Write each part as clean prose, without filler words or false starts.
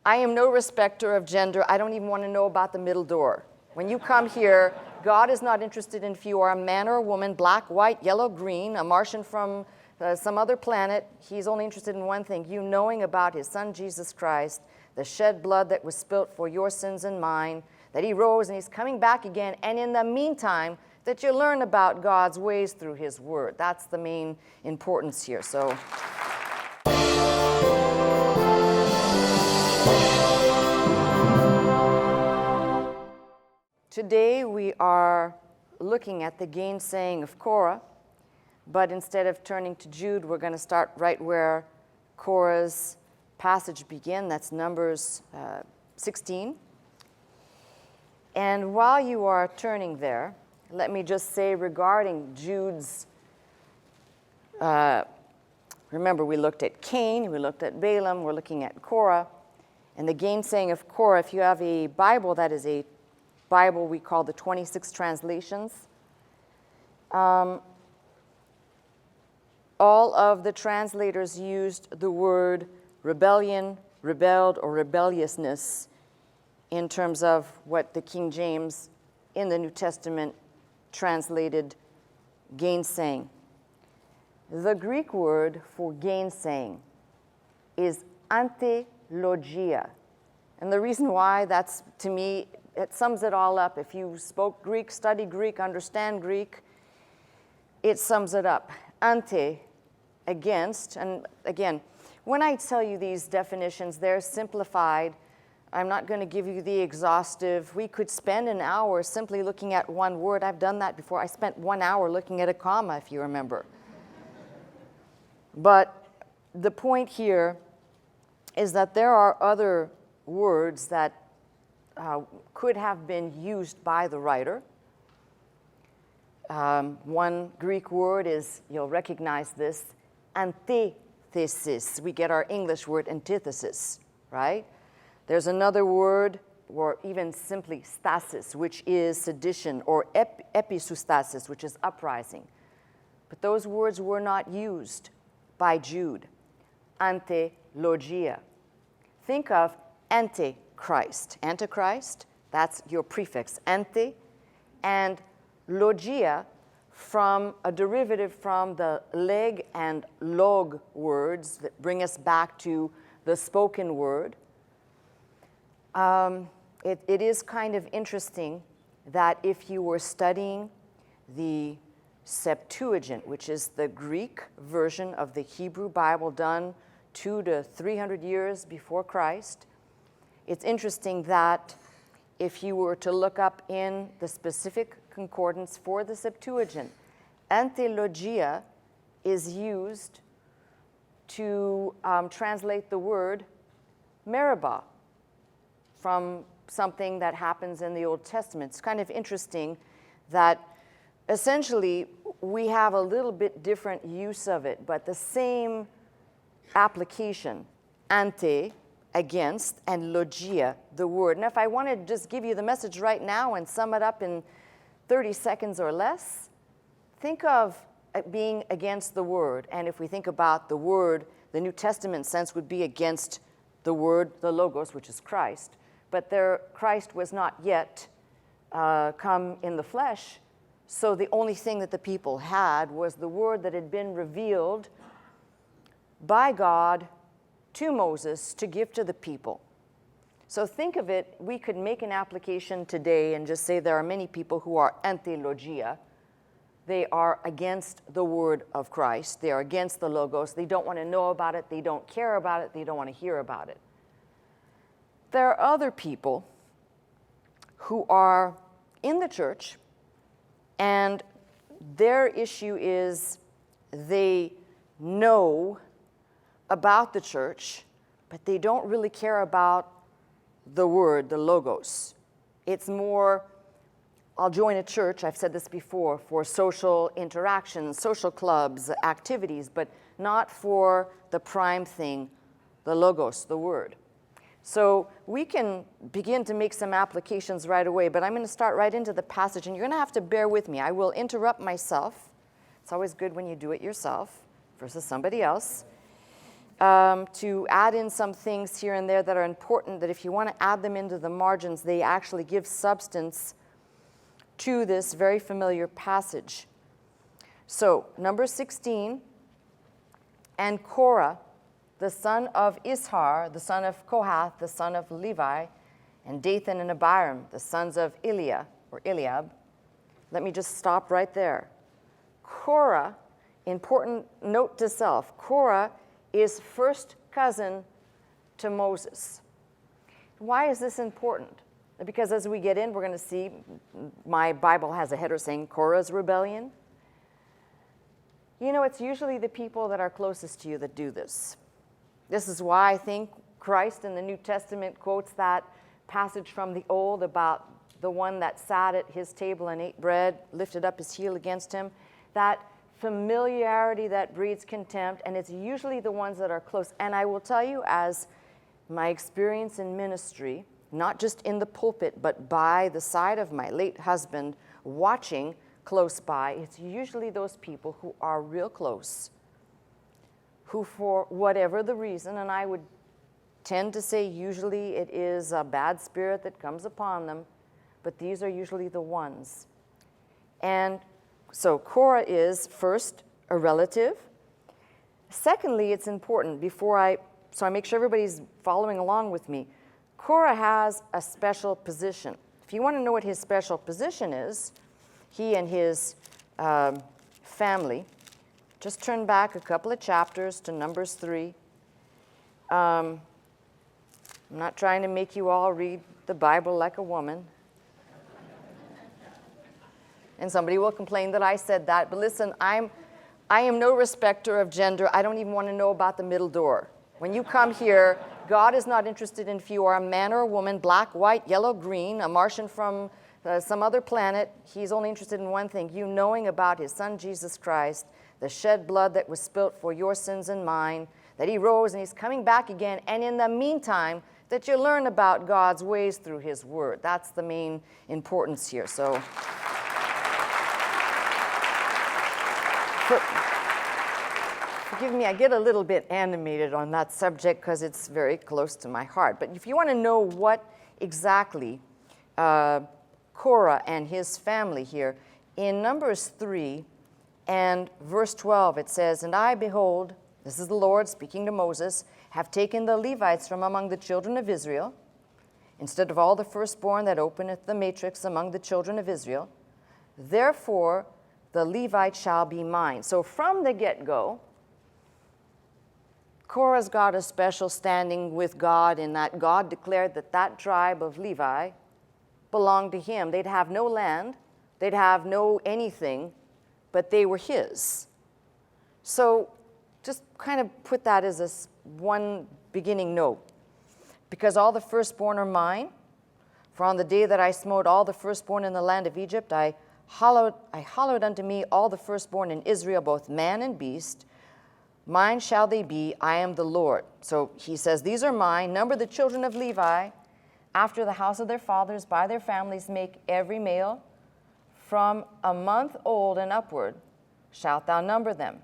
I am no respecter of gender. I don't even want to know about the middle door. When you come here, God is not interested in if you are a man or a woman, black, white, yellow, green, a Martian from some other planet. He's only interested in one thing, you knowing about his son, Jesus Christ, the shed blood that was spilt for your sins and mine, that he rose and he's coming back again, and in the meantime, that you learn about God's ways through his word. That's the main importance here. So. Today we are looking at the gainsaying of Korah, but instead of turning to Jude, we're going to start right where Korah's passage began. That's Numbers 16. And while you are turning there, let me just say regarding Jude's, remember we looked at Cain, we looked at Balaam, we're looking at Korah, and the gainsaying of Korah. If you have a Bible, that is a Bible we call the 26 translations. All of the translators used the word rebellion, rebelled, or rebelliousness in terms of what the King James in the New Testament translated gainsaying. The Greek word for gainsaying is antilogia. And the reason why, that's, to me, it sums it all up. If you spoke Greek, study Greek, understand Greek, it sums it up. Ante, against, and again, when I tell you these definitions, they're simplified. I'm not going to give you the exhaustive. We could spend an hour simply looking at one word. I've done that before. I spent 1 hour looking at a comma, if you remember. But the point here is that there are other words that could have been used by the writer. One Greek word is, you'll recognize this, antithesis. We get our English word antithesis, right? There's another word, or even simply stasis, which is sedition, or episustasis, which is uprising. But those words were not used by Jude. Antilogia. Think of Antichrist. Antichrist, that's your prefix, ante, and logia, from a derivative from the leg and log words that bring us back to the spoken word. It is kind of interesting that if you were studying the Septuagint, which is the Greek version of the Hebrew Bible done 200 to 300 years before Christ, it's interesting that if you were to look up in the specific concordance for the Septuagint, antilogia is used to translate the word meribah from something that happens in the Old Testament. It's kind of interesting that essentially we have a little bit different use of it, but the same application, ante, against, and logia, the word. And if I want to just give you the message right now and sum it up in 30 seconds or less, think of being against the word. And if we think about the word, the New Testament sense would be against the word, the logos, which is Christ. But there, Christ was not yet come in the flesh, so the only thing that the people had was the word that had been revealed by God to Moses to give to the people. So think of it, we could make an application today and just say there are many people who are antilogia. They are against the word of Christ. They are against the logos. They don't want to know about it. They don't care about it. They don't want to hear about it. There are other people who are in the church, and their issue is they know about the church, but they don't really care about the word, the logos. It's more, I'll join a church, I've said this before, for social interactions, social clubs, activities, but not for the prime thing, the logos, the word. So we can begin to make some applications right away, but I'm going to start right into the passage, and you're going to have to bear with me. I will interrupt myself. It's always good when you do it yourself versus somebody else. to add in some things here and there that are important, that if you want to add them into the margins, they actually give substance to this very familiar passage. So, number 16, and Korah, the son of Ishar, the son of Kohath, the son of Levi, and Dathan and Abiram, the sons of Eliab. Let me just stop right there. Korah, important note to self, Korah is first cousin to Moses. Why is this important? Because as we get in, we're going to see my Bible has a header saying Korah's rebellion. You know, it's usually the people that are closest to you that do this. This is why I think Christ in the New Testament quotes that passage from the Old about the one that sat at his table and ate bread, lifted up his heel against him. That familiarity that breeds contempt, and it's usually the ones that are close. And I will tell you, as my experience in ministry, not just in the pulpit, but by the side of my late husband, watching close by, it's usually those people who are real close, who for whatever the reason, and I would tend to say usually it is a bad spirit that comes upon them, but these are usually the ones. And so Korah is, first, a relative. Secondly, it's important, so I make sure everybody's following along with me. Korah has a special position. If you want to know what his special position is, he and his family, just turn back a couple of chapters to Numbers 3. I'm not trying to make you all read the Bible like a woman. And somebody will complain that I said that. But listen, I am no respecter of gender. I don't even want to know about the middle door. When you come here, God is not interested in if you are a man or a woman, black, white, yellow, green, a Martian from some other planet. He's only interested in one thing, you knowing about his son, Jesus Christ, the shed blood that was spilt for your sins and mine, that he rose and he's coming back again. And in the meantime, that you learn about God's ways through his word. That's the main importance here. So. Forgive me, I get a little bit animated on that subject because it's very close to my heart. But if you want to know what exactly Korah and his family here, in Numbers 3 and verse 12 it says, "And I, behold," this is the Lord speaking to Moses, "have taken the Levites from among the children of Israel, instead of all the firstborn that openeth the matrix among the children of Israel. Therefore the Levite shall be mine." So from the get-go, Korah's got a special standing with God in that God declared that that tribe of Levi belonged to him. They'd have no land, they'd have no anything, but they were his. So just kind of put that as one beginning note. "Because all the firstborn are mine, for on the day that I smote all the firstborn in the land of Egypt, I hallowed unto me all the firstborn in Israel, both man and beast. Mine shall they be, I am the Lord." So he says, these are mine. "Number the children of Levi, after the house of their fathers, by their families, make every male from a month old and upward, shalt thou number them."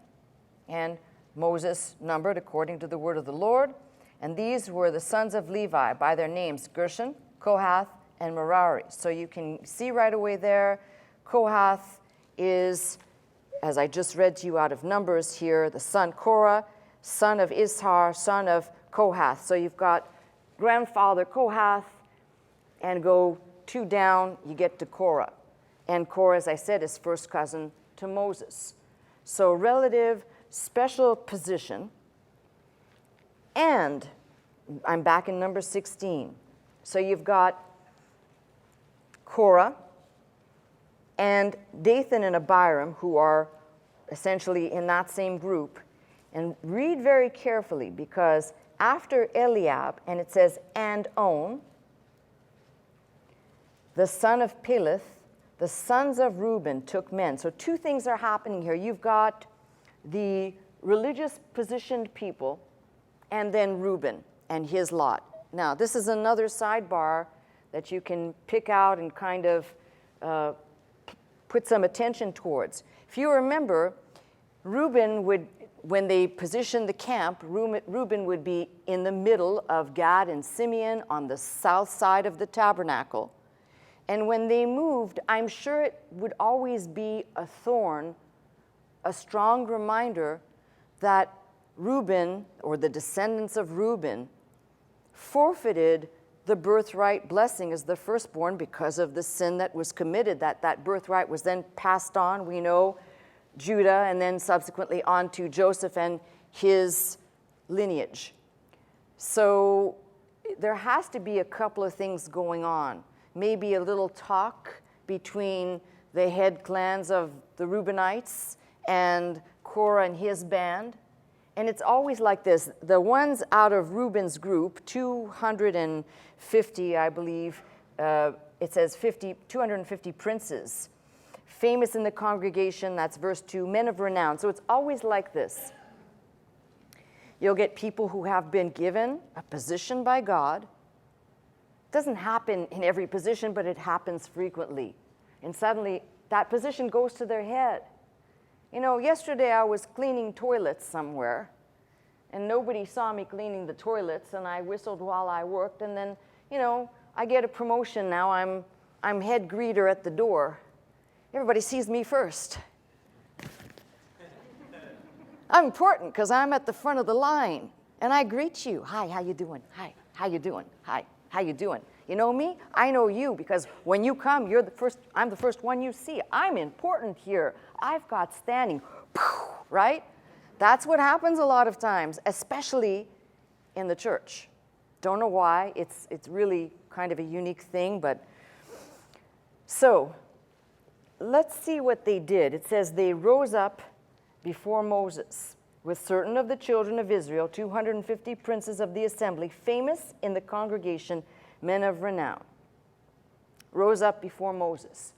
And Moses numbered according to the word of the Lord. And these were the sons of Levi by their names, Gershon, Kohath, and Merari. So you can see right away there, Kohath is, as I just read to you out of Numbers here, the son Korah, son of Ishar, son of Kohath. So you've got grandfather Kohath, and go 2 down, you get to Korah. And Korah, as I said, is first cousin to Moses. So relative, special position. And I'm back in number 16. So you've got Korah and Dathan and Abiram, who are essentially in that same group. And read very carefully, because after Eliab, and it says, "and On," the son of Peleth, the sons of Reuben took men. So 2 things are happening here. You've got the religious positioned people, and then Reuben and his lot. Now, this is another sidebar that you can pick out and kind of put some attention towards. If you remember, Reuben when they positioned the camp, Reuben would be in the middle of Gad and Simeon on the south side of the tabernacle. And when they moved, I'm sure it would always be a thorn, a strong reminder that Reuben, or the descendants of Reuben, forfeited the birthright blessing as the firstborn because of the sin that was committed. That birthright was then passed on, we know, Judah, and then subsequently on to Joseph and his lineage. So there has to be a couple of things going on. Maybe a little talk between the head clans of the Reubenites and Korah and his band. And it's always like this. The ones out of Reuben's group, 250, I believe, it says 250 princes, famous in the congregation, that's verse 2, men of renown. So it's always like this. You'll get people who have been given a position by God. It doesn't happen in every position, but it happens frequently. And suddenly, that position goes to their head. You know, yesterday I was cleaning toilets somewhere, and nobody saw me cleaning the toilets, and I whistled while I worked, and then, you know, I get a promotion now. I'm head greeter at the door. Everybody sees me first. I'm important because I'm at the front of the line, and I greet you. Hi, how you doing? Hi, how you doing? Hi, how you doing? You know me? I know you, because when you come, you're the first. I'm the first one you see. I'm important here. I've got standing, right? That's what happens a lot of times, especially in the church. Don't know why. It's really kind of a unique thing, but so let's see what they did. It says they rose up before Moses with certain of the children of Israel, 250 princes of the assembly, famous in the congregation, men of renown, rose up before Moses.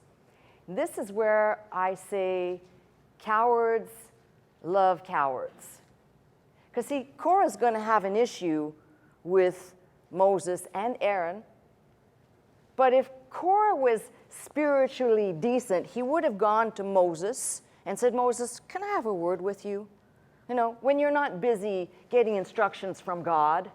This is where I say cowards love cowards. Because see, Korah's going to have an issue with Moses and Aaron. But if Korah was spiritually decent, he would have gone to Moses and said, Moses, can I have a word with you? You know, when you're not busy getting instructions from God.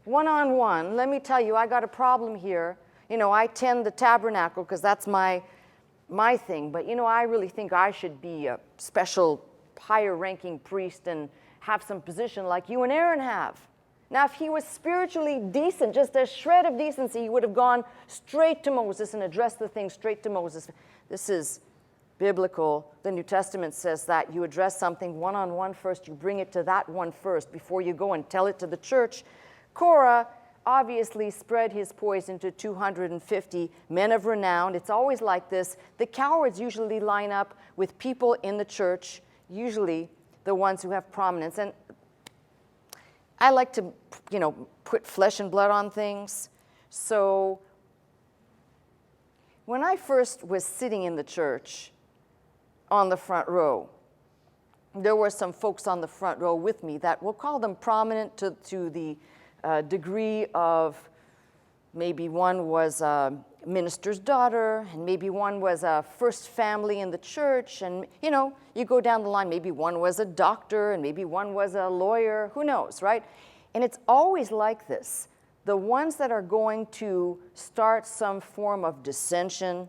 One-on-one, let me tell you, I got a problem here. You know, I tend the tabernacle because that's my thing. But, you know, I really think I should be a special higher-ranking priest and have some position like you and Aaron have. Now, if he was spiritually decent, just a shred of decency, he would have gone straight to Moses and addressed the thing straight to Moses. This is biblical. The New Testament says that you address something one-on-one first. You bring it to that one first before you go and tell it to the church. Korah obviously spread his poison to 250 men of renown. It's always like this. The cowards usually line up with people in the church, usually the ones who have prominence. And I like to, you know, put flesh and blood on things. So when I first was sitting in the church on the front row, there were some folks on the front row with me that we'll call them prominent to the degree of maybe one was a minister's daughter, and maybe one was a first family in the church, and you know, you go down the line, maybe one was a doctor, and maybe one was a lawyer, who knows, right? And it's always like this. The ones that are going to start some form of dissension,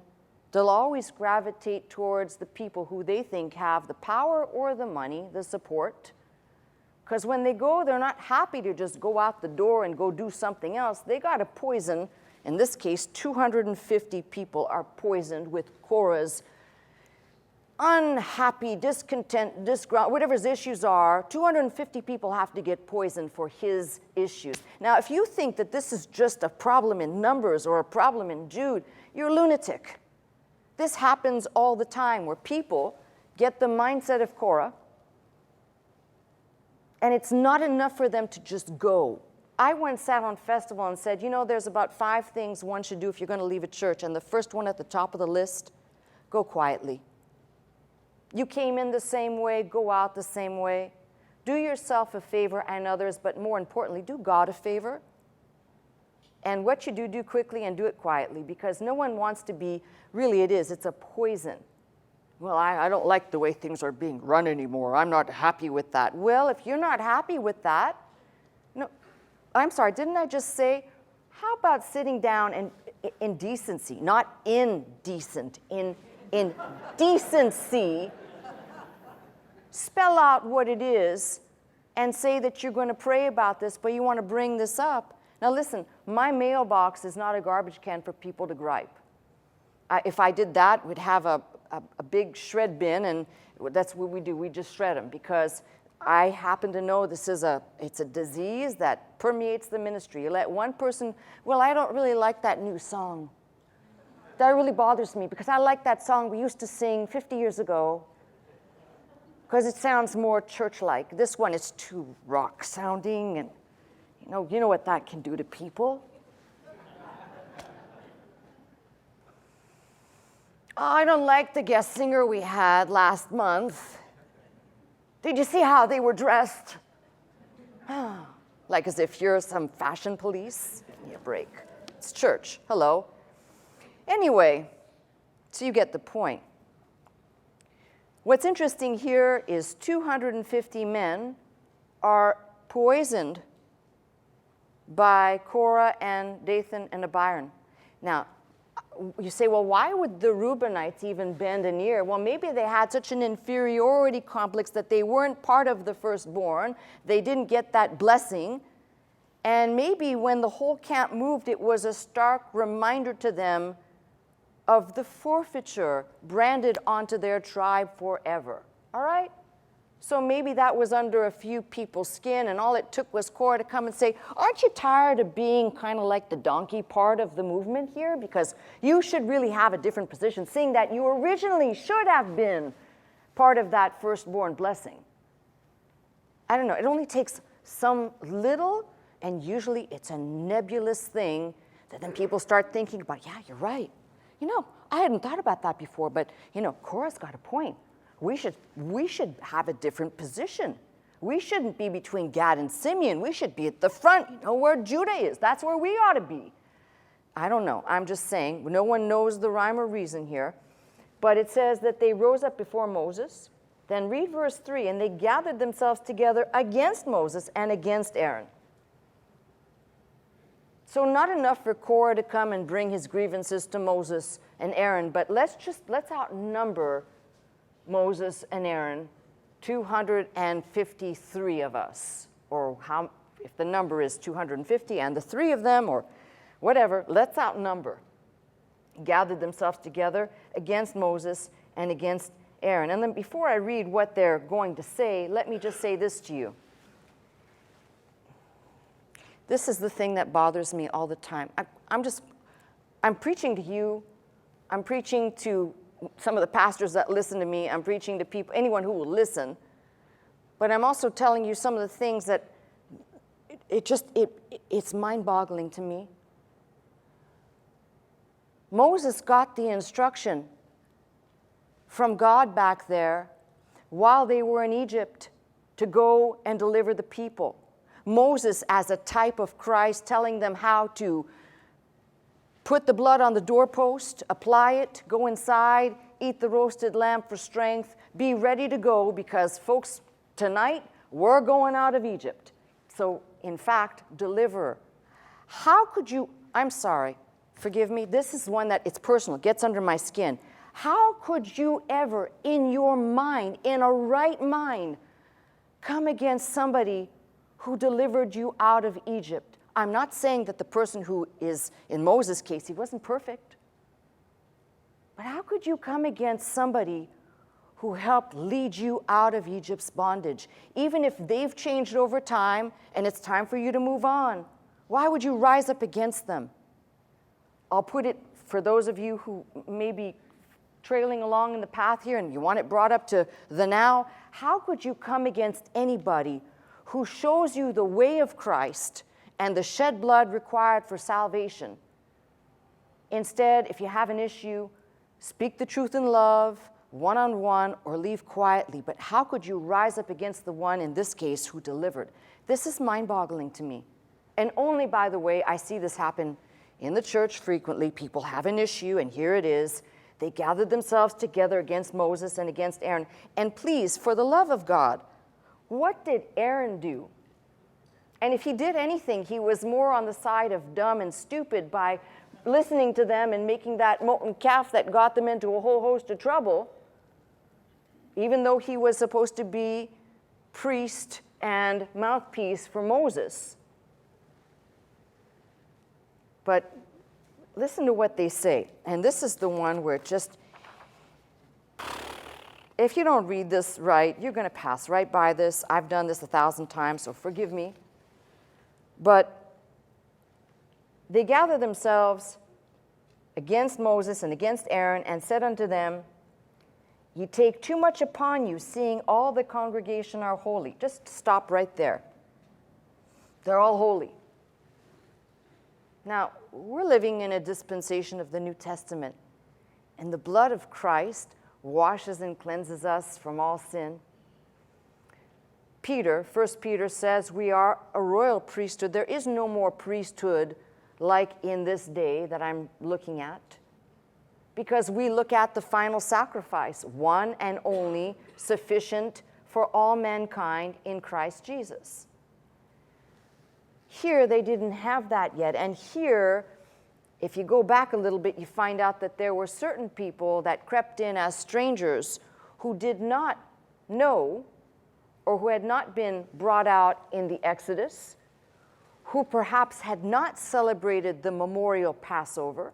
they'll always gravitate towards the people who they think have the power or the money, the support. Because when they go, they're not happy to just go out the door and go do something else. They got to poison. In this case, 250 people are poisoned with Korah's unhappy, discontent, whatever his issues are. 250 people have to get poisoned for his issues. Now, if you think that this is just a problem in Numbers or a problem in Jude, you're a lunatic. This happens all the time where people get the mindset of Korah, and it's not enough for them to just go. I once sat on festival and said, you know, there's about 5 things one should do if you're going to leave a church, and the first one at the top of the list, go quietly. You came in the same way, go out the same way. Do yourself a favor and others, but more importantly, do God a favor. And what you do quickly and do it quietly, because no one wants to be, really it is, it's a poison. well, I don't like the way things are being run anymore. I'm not happy with that. Well, if you're not happy with that, no, I'm sorry, didn't I just say, how about sitting down and in decency, not indecent, in decency, spell out what it is and say that you're going to pray about this, but you want to bring this up. Now listen, my mailbox is not a garbage can for people to gripe. If I did that, we'd have a big shred bin, and that's what we do. We just shred them, because I happen to know it's a disease that permeates the ministry. You let one person, well, I don't really like that new song. That really bothers me, because I like that song we used to sing 50 years ago, because it sounds more church-like. This one is too rock sounding, and you know what that can do to people. Oh, I don't like the guest singer we had last month. Did you see how they were dressed? Like as if you're some fashion police. Give me a break. It's church. Hello. Anyway, so you get the point. What's interesting here is 250 men are poisoned by Korah and Dathan and Abiram. Now, you say, well, why would the Reubenites even bend an ear? Well, maybe they had such an inferiority complex that they weren't part of the firstborn. They didn't get that blessing. And maybe when the whole camp moved, it was a stark reminder to them of the forfeiture branded onto their tribe forever. All right? So maybe that was under a few people's skin, and all it took was Korah to come and say, aren't you tired of being kind of like the donkey part of the movement here? Because you should really have a different position, seeing that you originally should have been part of that firstborn blessing. I don't know, it only takes some little, and usually it's a nebulous thing that then people start thinking about, yeah, you're right. I hadn't thought about that before, but Korah's got a point. We should have a different position. We shouldn't be between Gad and Simeon. We should be at the front, where Judah is. That's where we ought to be. I don't know. I'm just saying. No one knows the rhyme or reason here. But it says that they rose up before Moses. Then read verse 3. And they gathered themselves together against Moses and against Aaron. So not enough for Korah to come and bring his grievances to Moses and Aaron, but let's outnumber Moses and Aaron, 253 of us, or if the number is 250 and the three of them, or whatever, let's outnumber. Gathered themselves together against Moses and against Aaron. And then before I read what they're going to say, let me just say this to you. This is the thing that bothers me all the time. I'm preaching to you. I'm preaching to some of the pastors that listen to me. I'm preaching to people, anyone who will listen. But I'm also telling you some of the things that it's mind-boggling to me. Moses got the instruction from God back there while they were in Egypt to go and deliver the people. Moses, as a type of Christ, telling them how to put the blood on the doorpost, apply it, go inside, eat the roasted lamb for strength, be ready to go, because folks, tonight, we're going out of Egypt. So, in fact, deliver. How could you, I'm sorry, forgive me, this is one that it's personal, gets under my skin. How could you ever, in your mind, in a right mind, come against somebody who delivered you out of Egypt? I'm not saying that the person who is, in Moses' case, he wasn't perfect. But how could you come against somebody who helped lead you out of Egypt's bondage? Even if they've changed over time and it's time for you to move on, why would you rise up against them? I'll put it for those of you who may be trailing along in the path here and you want it brought up to the now. How could you come against anybody who shows you the way of Christ and the shed blood required for salvation? Instead, if you have an issue, speak the truth in love, one-on-one, or leave quietly. But how could you rise up against the one, in this case, who delivered? This is mind-boggling to me. And only, by the way, I see this happen in the church frequently. People have an issue, and here it is. They gathered themselves together against Moses and against Aaron. And please, for the love of God, what did Aaron do? And if he did anything, he was more on the side of dumb and stupid by listening to them and making that molten calf that got them into a whole host of trouble, even though he was supposed to be priest and mouthpiece for Moses. But listen to what they say. And this is the one where just, if you don't read this right, you're going to pass right by this. I've done this 1,000 times, so forgive me. But they gathered themselves against Moses and against Aaron and said unto them, Ye take too much upon you, seeing all the congregation are holy. Just stop right there. They're all holy. Now, we're living in a dispensation of the New Testament, and the blood of Christ washes and cleanses us from all sin. Peter, 1 Peter says we are a royal priesthood. There is no more priesthood like in this day that I'm looking at, because we look at the final sacrifice, one and only, sufficient for all mankind in Christ Jesus. Here, they didn't have that yet. And here, if you go back a little bit, you find out that there were certain people that crept in as strangers who did not know or who had not been brought out in the Exodus, who perhaps had not celebrated the memorial Passover.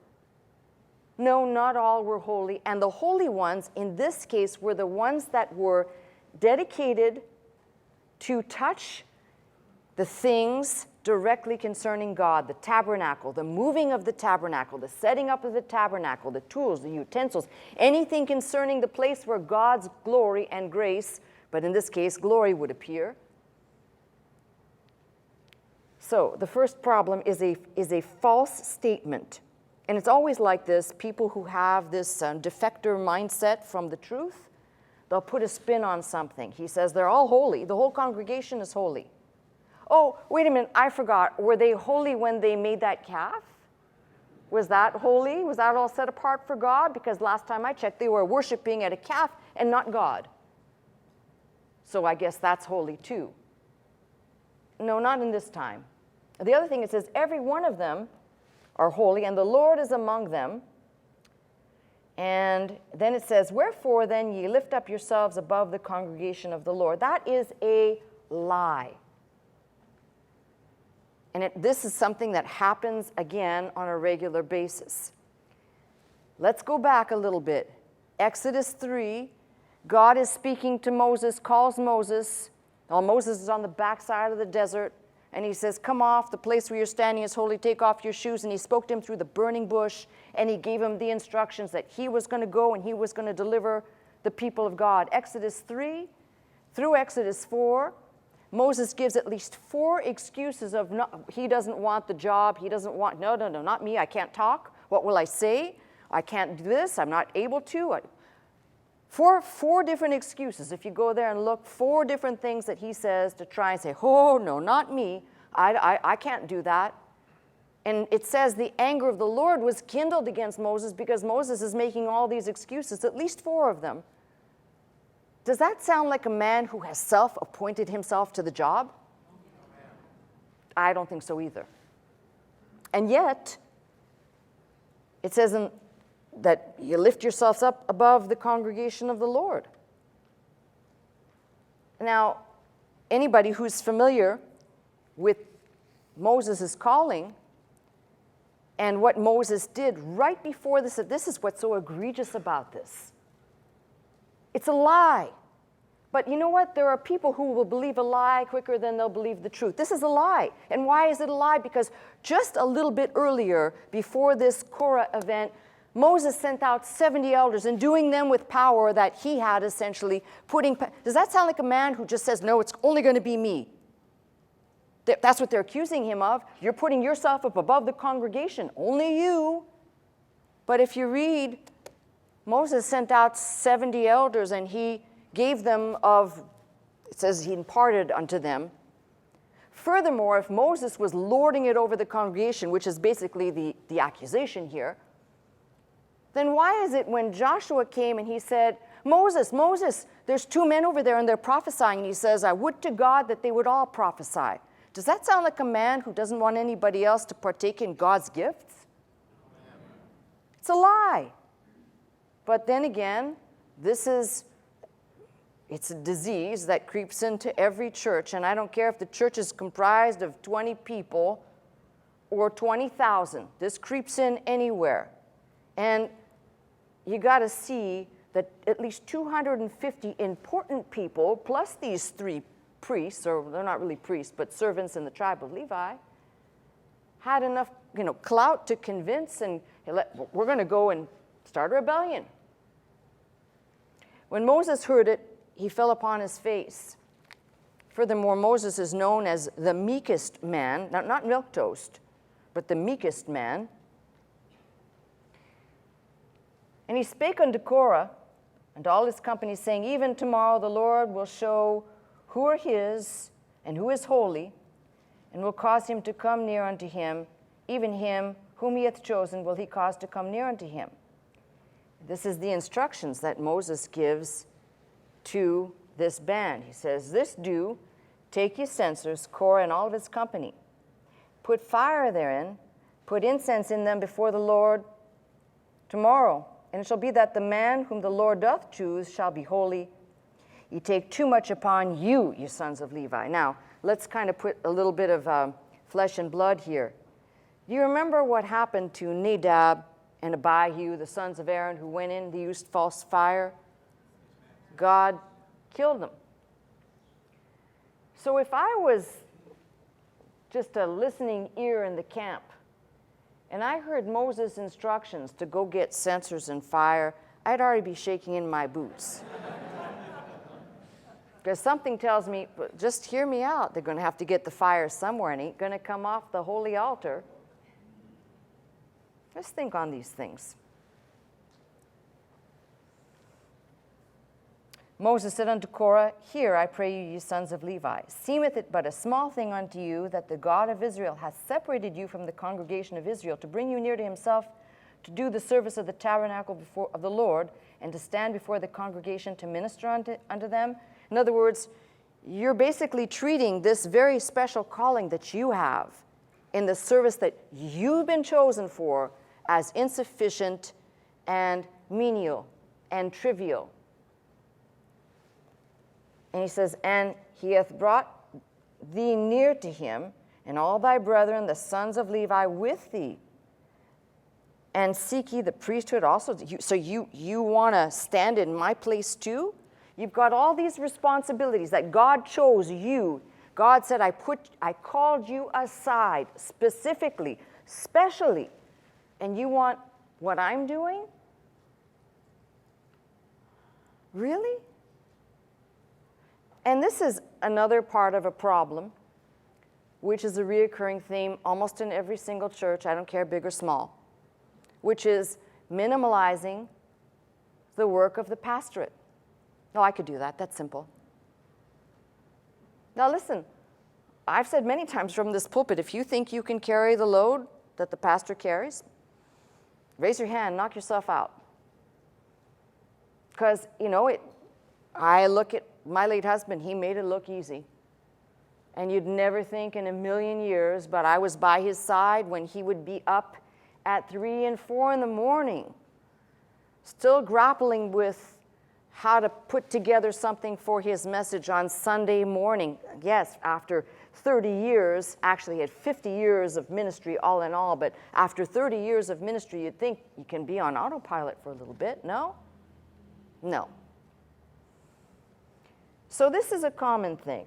No, not all were holy. And the holy ones, in this case, were the ones that were dedicated to touch the things directly concerning God, the tabernacle, the moving of the tabernacle, the setting up of the tabernacle, the tools, the utensils, anything concerning the place where God's glory and grace, but in this case, glory would appear. So the first problem is a false statement. And it's always like this. People who have this defector mindset from the truth, they'll put a spin on something. He says they're all holy. The whole congregation is holy. Oh, wait a minute, I forgot. Were they holy when they made that calf? Was that holy? Was that all set apart for God? Because last time I checked, they were worshiping at a calf and not God. So I guess that's holy too. No, not in this time. The other thing, it says, every one of them are holy, and the Lord is among them. And then it says, wherefore then ye lift up yourselves above the congregation of the Lord. That is a lie. And this is something that happens again on a regular basis. Let's go back a little bit. Exodus 3, God is speaking to Moses, calls Moses. Well, Moses is on the backside of the desert, and he says, come off, the place where you're standing is holy, take off your shoes. And he spoke to him through the burning bush, and he gave him the instructions that he was going to go and he was going to deliver the people of God. Exodus 3 through Exodus 4, Moses gives at least 4 excuses of he doesn't want the job, he doesn't want, no, not me, I can't talk. What will I say? I can't do this, I'm not able to. Four different excuses. If you go there and look, 4 different things that he says to try and say, oh, no, not me, I can't do that. And it says the anger of the Lord was kindled against Moses because Moses is making all these excuses, at least 4 of them. Does that sound like a man who has self-appointed himself to the job? I don't think so either. And yet, it says that you lift yourselves up above the congregation of the Lord. Now, anybody who's familiar with Moses' calling and what Moses did right before this is what's so egregious about this. It's a lie. But you know what? There are people who will believe a lie quicker than they'll believe the truth. This is a lie. And why is it a lie? Because just a little bit earlier, before this Korah event, Moses sent out 70 elders and doing them with power that he had, essentially does that sound like a man who just says, no, it's only going to be me? That's what they're accusing him of. You're putting yourself up above the congregation. Only you. But if you read, Moses sent out 70 elders and he gave them it says he imparted unto them. Furthermore, if Moses was lording it over the congregation, which is basically the accusation here, then why is it when Joshua came and he said, Moses, Moses, there's 2 men over there and they're prophesying, and he says, I would to God that they would all prophesy. Does that sound like a man who doesn't want anybody else to partake in God's gifts? It's a lie. But then again, it's a disease that creeps into every church, and I don't care if the church is comprised of 20 people or 20,000. This creeps in anywhere. And you got to see that at least 250 important people, plus these 3 priests, or they're not really priests, but servants in the tribe of Levi, had enough, clout to convince, and we're going to go and start a rebellion. When Moses heard it, he fell upon his face. Furthermore, Moses is known as the meekest man, not milquetoast, but the meekest man. And he spake unto Korah and all his company, saying, Even tomorrow the Lord will show who are his and who is holy, and will cause him to come near unto him, even him whom he hath chosen will he cause to come near unto him. This is the instructions that Moses gives to this band. He says, This do, take ye censers, Korah and all of his company, put fire therein, put incense in them before the Lord tomorrow. And it shall be that the man whom the Lord doth choose shall be holy. Ye take too much upon you, ye sons of Levi. Now, let's kind of put a little bit of flesh and blood here. Do you remember what happened to Nadab and Abihu, the sons of Aaron, who went in, they used false fire? God killed them. So if I was just a listening ear in the camp, and I heard Moses' instructions to go get censers and fire, I'd already be shaking in my boots. Because something tells me, just hear me out. They're going to have to get the fire somewhere, and it ain't going to come off the holy altar. Just think on these things. Moses said unto Korah, Hear, I pray you, ye sons of Levi, seemeth it but a small thing unto you that the God of Israel hath separated you from the congregation of Israel to bring you near to himself, to do the service of the tabernacle of the Lord, and to stand before the congregation to minister unto them? In other words, you're basically treating this very special calling that you have in the service that you've been chosen for as insufficient and menial and trivial. And he says, And he hath brought thee near to him, and all thy brethren, the sons of Levi, with thee. And seek ye the priesthood also. So you want to stand in my place too? You've got all these responsibilities that God chose you. God said, I called you aside specifically, specially. And you want what I'm doing? Really? And this is another part of a problem, which is a reoccurring theme almost in every single church, I don't care big or small, which is minimalizing the work of the pastorate. No, I could do that. That's simple. Now listen, I've said many times from this pulpit, if you think you can carry the load that the pastor carries, raise your hand, knock yourself out. Because, I look at my late husband, he made it look easy. And you'd never think in a million years, but I was by his side when he would be up at 3 and 4 in the morning, still grappling with how to put together something for his message on Sunday morning. Yes, after 30 years, actually he had 50 years of ministry all in all, but after 30 years of ministry, you'd think you can be on autopilot for a little bit, no? No. So this is a common thing.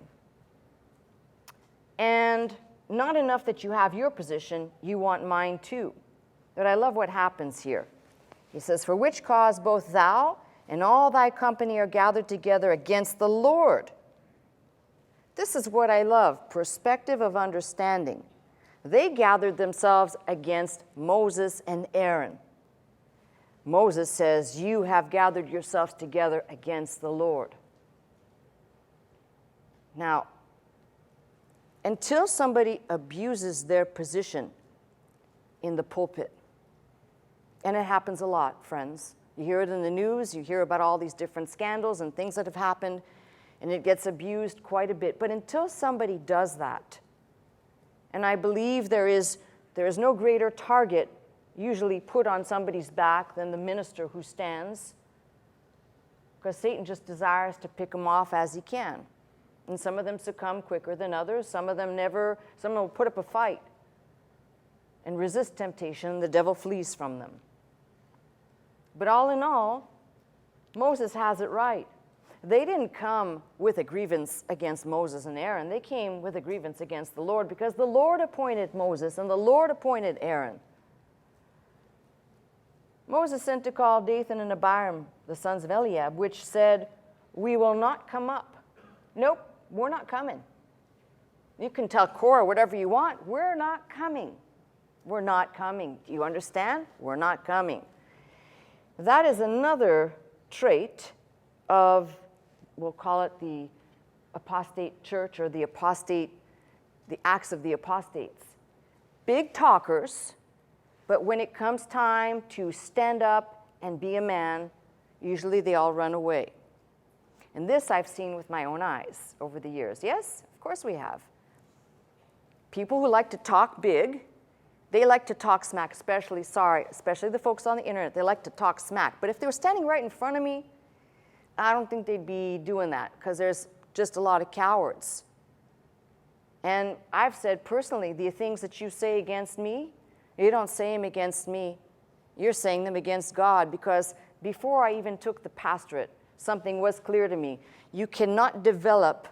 And not enough that you have your position, you want mine too. But I love what happens here. He says, For which cause both thou and all thy company are gathered together against the Lord. This is what I love, perspective of understanding. They gathered themselves against Moses and Aaron. Moses says, You have gathered yourselves together against the Lord. Now, until somebody abuses their position in the pulpit, And it happens a lot, friends. You hear it in the news, you hear about all these different scandals and things that have happened, and it gets abused quite a bit. But until somebody does that, and I believe there is no greater target usually put on somebody's back than the minister who stands, because Satan just desires to pick them off as he can. And some of them succumb quicker than others. Some of them never, some will put up a fight and resist temptation. The devil flees from them. But all in all, Moses has it right. They didn't come with a grievance against Moses and Aaron. They came with a grievance against the Lord, because the Lord appointed Moses and the Lord appointed Aaron. Moses sent to call Dathan and Abiram, the sons of Eliab, which said, "We will not come up." Nope, we're not coming. You can tell Korah whatever you want. We're not coming. We're not coming. Do you understand? We're not coming. That is another trait of, we'll call it the apostate church, or the acts of the apostates. Big talkers, but when it comes time to stand up and be a man, usually they all run away. And this I've seen with my own eyes over the years. Yes, of course we have. People who like to talk big, they like to talk smack, especially the folks on the internet. They like to talk smack. But if they were standing right in front of me, I don't think they'd be doing that, because there's just a lot of cowards. And I've said personally, the things that you say against me, you don't say them against me. You're saying them against God, because before I even took the pastorate, something was clear to me. You cannot develop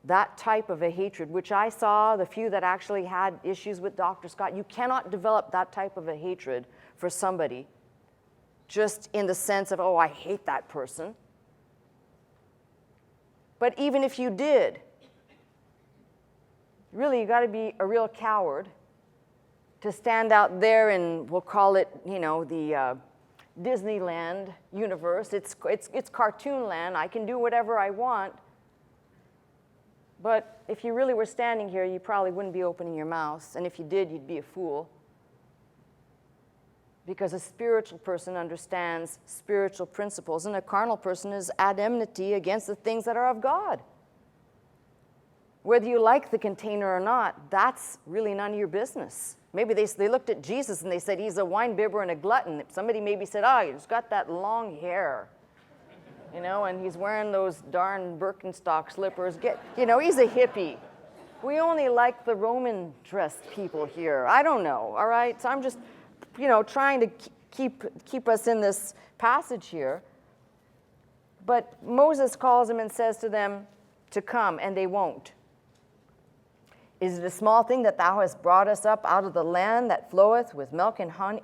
that type of a hatred, which I saw, the few that actually had issues with Dr. Scott, you cannot develop that type of a hatred for somebody just in the sense of, oh, I hate that person. But even if you did, really, you got to be a real coward to stand out there in, we'll call it, the Disneyland universe. It's cartoon land. I can do whatever I want. But if you really were standing here, you probably wouldn't be opening your mouth. And if you did, you'd be a fool. Because a spiritual person understands spiritual principles, and a carnal person is at enmity against the things that are of God. Whether you like the container or not, that's really none of your business. Maybe they looked at Jesus and they said, he's a wine bibber and a glutton. Somebody maybe said, he's got that long hair. And he's wearing those darn Birkenstock slippers. He's a hippie. We only like the Roman-dressed people here. I don't know, all right? So I'm just, trying to keep us in this passage here. But Moses calls them and says to them to come, and they won't. Is it a small thing that thou hast brought us up out of the land that floweth with milk and honey?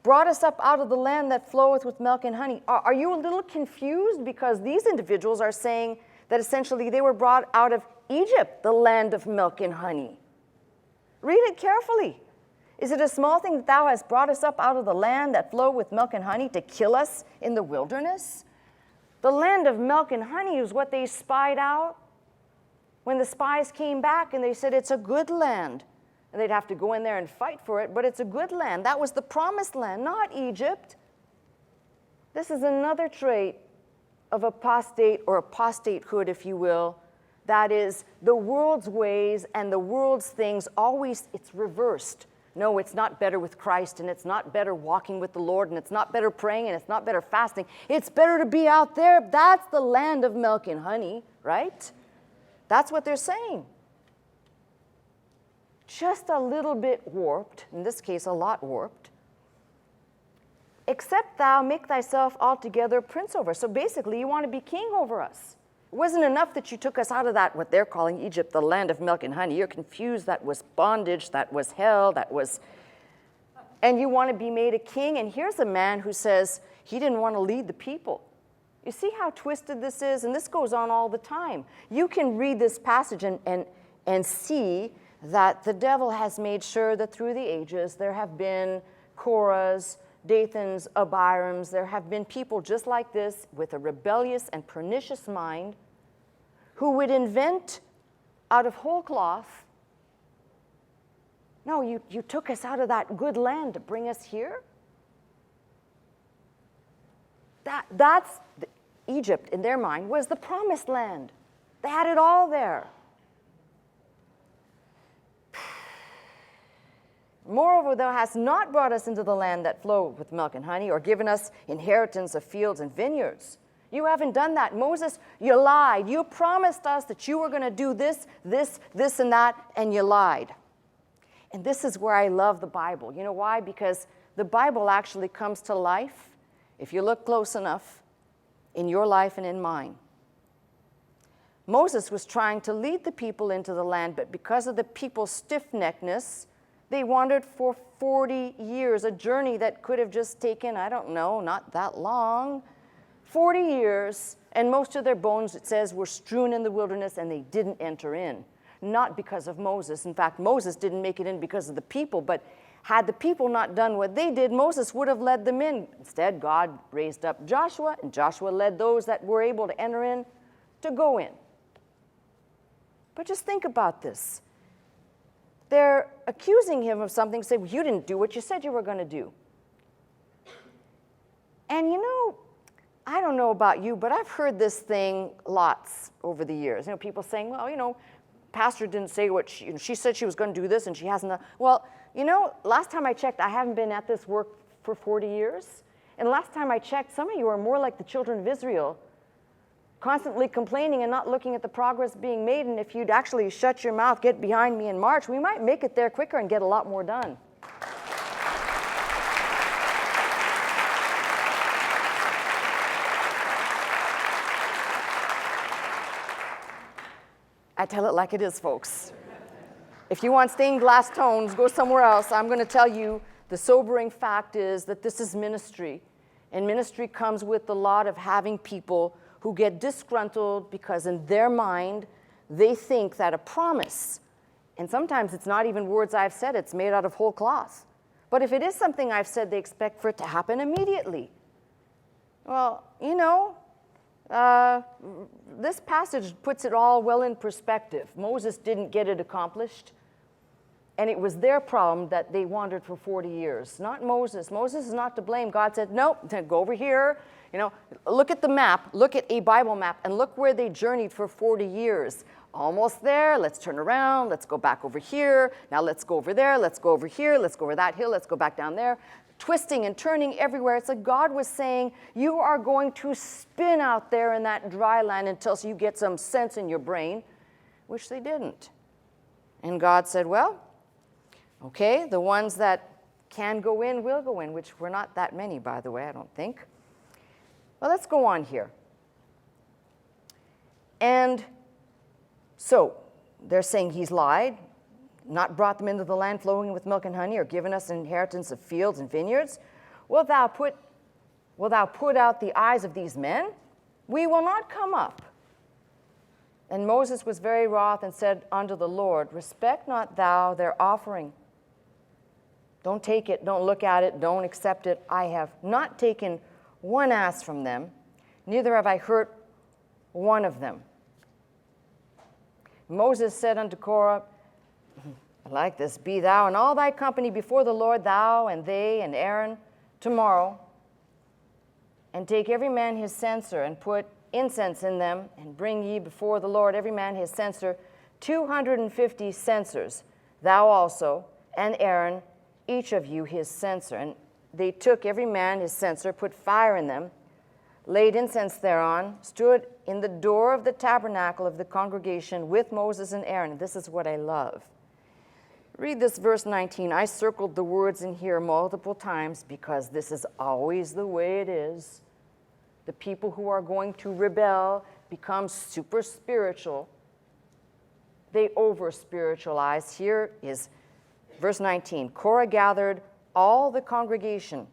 Brought us up out of the land that floweth with milk and honey. Are you a little confused? Because these individuals are saying that essentially they were brought out of Egypt, the land of milk and honey. Read it carefully. Is it a small thing that thou hast brought us up out of the land that floweth with milk and honey to kill us in the wilderness? The land of milk and honey is what they spied out when the spies came back and they said it's a good land. And they'd have to go in there and fight for it, but it's a good land. That was the promised land, not Egypt. This is another trait of apostate, or apostatehood, if you will. That is, the world's ways and the world's things, always it's reversed. No, it's not better with Christ, and it's not better walking with the Lord, and it's not better praying, and it's not better fasting. It's better to be out there. That's the land of milk and honey, right? That's what they're saying. Just a little bit warped, in this case a lot warped. Except thou make thyself altogether prince over us. So basically you want to be king over us. It wasn't enough that you took us out of that, what they're calling Egypt, the land of milk and honey. You're confused. That was bondage, that was hell, and you want to be made a king. And here's a man who says he didn't want to lead the people. You see how twisted this is? And this goes on all the time. You can read this passage and see that the devil has made sure that through the ages there have been Korahs, Dathans, Abirams. There have been people just like this with a rebellious and pernicious mind who would invent out of whole cloth No, you took us out of that good land to bring us here? That's Egypt, in their mind, was the promised land. They had it all there. Moreover, thou hast not brought us into the land that flowed with milk and honey, or given us inheritance of fields and vineyards. You haven't done that. Moses, you lied. You promised us that you were going to do this, and that, and you lied. And this is where I love the Bible. You know why? Because the Bible actually comes to life, if you look close enough, in your life and in mine. Moses was trying to lead the people into the land, but because of the people's stiff-neckedness, they wandered for 40 years, a journey that could have just taken, I don't know, not that long, 40 years, and most of their bones, it says, were strewn in the wilderness, and they didn't enter in. Not because of Moses. In fact, Moses didn't make it in because of the people, but had the people not done what they did, Moses would have led them in. Instead, God raised up Joshua, and Joshua led those that were able to enter in to go in. But just think about this. They're accusing him of something, say, well, you didn't do what you said you were going to do. And you know, I don't know about you, but I've heard this thing lots over the years. You know, people saying, well, you know, pastor didn't say what she said she was going to do this, and she hasn't. Well, you know, last time I checked, I haven't been at this work for 40 years. And last time I checked, some of you are more like the children of Israel, constantly complaining and not looking at the progress being made. And if you'd actually shut your mouth, get behind me and march, we might make it there quicker and get a lot more done. I tell it like it is, folks. If you want stained glass tones, go somewhere else. I'm going to tell you the sobering fact is that this is ministry. And ministry comes with the lot of having people who get disgruntled because in their mind, they think that a promise, and sometimes it's not even words I've said, it's made out of whole cloth. But if it is something I've said, they expect for it to happen immediately. Well, you know, this passage puts it all well in perspective. Moses didn't get it accomplished, and it was their problem that they wandered for 40 years, not Moses. Moses is not to blame. God said, nope, go over here. You know, look at the map, look at a Bible map, and look where they journeyed for 40 years. Almost there, let's turn around, let's go back over here. Now let's go over there, let's go over here, let's go over that hill, let's go back down there. Twisting and turning everywhere. It's like God was saying, you are going to spin out there in that dry land until you get some sense in your brain, which they didn't. And God said, well, okay, the ones that can go in will go in, which were not that many, by the way, I don't think. Well, let's go on here. And so they're saying he's lied, not brought them into the land flowing with milk and honey, or given us an inheritance of fields and vineyards. Wilt thou put out the eyes of these men? We will not come up. And Moses was very wroth and said unto the Lord, respect not thou their offering. Don't take it, don't look at it, don't accept it. I have not taken one ass from them, neither have I hurt one of them. Moses said unto Korah, I like this, be thou and all thy company before the Lord, thou and they and Aaron, tomorrow, and take every man his censer, and put incense in them, and bring ye before the Lord every man his censer, 250 censers, thou also, and Aaron, each of you his censer. And they took every man his censer, put fire in them, laid incense thereon, stood in the door of the tabernacle of the congregation with Moses and Aaron. And this is what I love. Read this verse 19. I circled the words in here multiple times because this is always the way it is. The people who are going to rebel become super spiritual. They over-spiritualize. Here is verse 19. Korah gathered all the congregation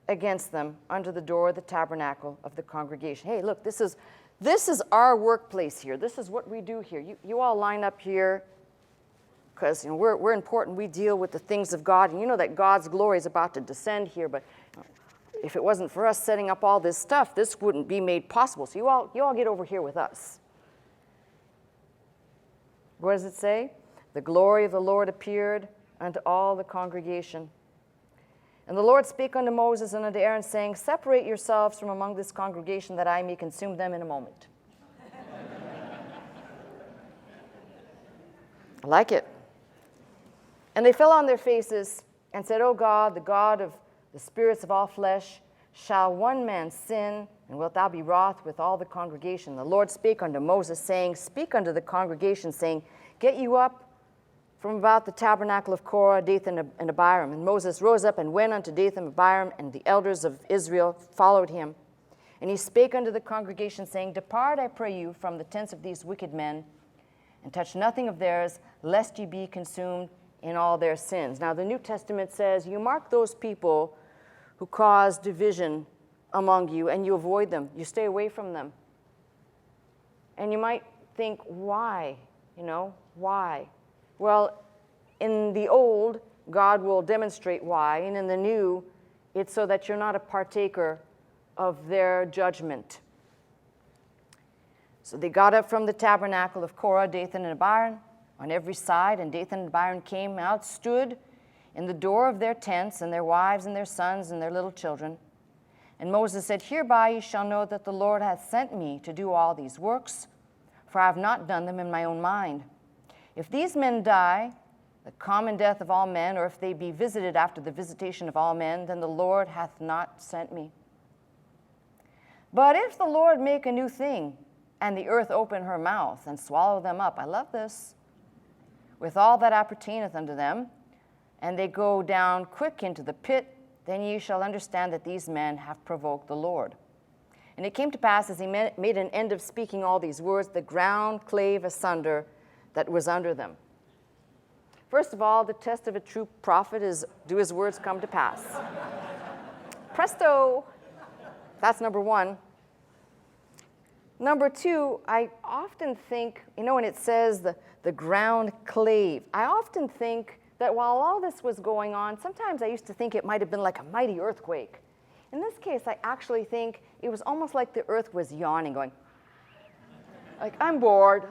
against them under the door of the tabernacle of the congregation. Hey, look, this is our workplace here. This is what we do here. You all line up here because we're important. We deal with the things of God, and you know that God's glory is about to descend here. But if it wasn't for us setting up all this stuff, this wouldn't be made possible. So you all get over here with us. What does it say? The glory of the Lord appeared, unto all the congregation. And the Lord spake unto Moses and unto Aaron, saying, Separate yourselves from among this congregation, that I may consume them in a moment. I like it. And they fell on their faces and said, O God, the God of the spirits of all flesh, shall one man sin, and wilt thou be wroth with all the congregation? The Lord spake unto Moses, saying, Speak unto the congregation, saying, Get you up from about the tabernacle of Korah, Dathan, and Abiram. And Moses rose up and went unto Dathan and Abiram, and the elders of Israel followed him. And he spake unto the congregation, saying, Depart, I pray you, from the tents of these wicked men, and touch nothing of theirs, lest ye be consumed in all their sins. Now, the New Testament says, you mark those people who cause division among you, and you avoid them. You stay away from them. And you might think, why? Why? Well, in the old, God will demonstrate why, and in the new, it's so that you're not a partaker of their judgment. So they got up from the tabernacle of Korah, Dathan, and Abiram on every side, and Dathan and Abiram came out, stood in the door of their tents, and their wives and their sons and their little children. And Moses said, Hereby ye shall know that the Lord hath sent me to do all these works, for I have not done them in my own mind. If these men die, the common death of all men, or if they be visited after the visitation of all men, then the Lord hath not sent me. But if the Lord make a new thing, and the earth open her mouth, and swallow them up, I love this, with all that appertaineth unto them, and they go down quick into the pit, then ye shall understand that these men have provoked the Lord. And it came to pass, as he made an end of speaking all these words, the ground clave asunder that was under them. First of all, the test of a true prophet is, do his words come to pass? Presto! That's number one. Number two, I often think, when it says the ground clave, I often think that while all this was going on, sometimes I used to think it might have been like a mighty earthquake. In this case, I actually think it was almost like the earth was yawning, going, like, I'm bored.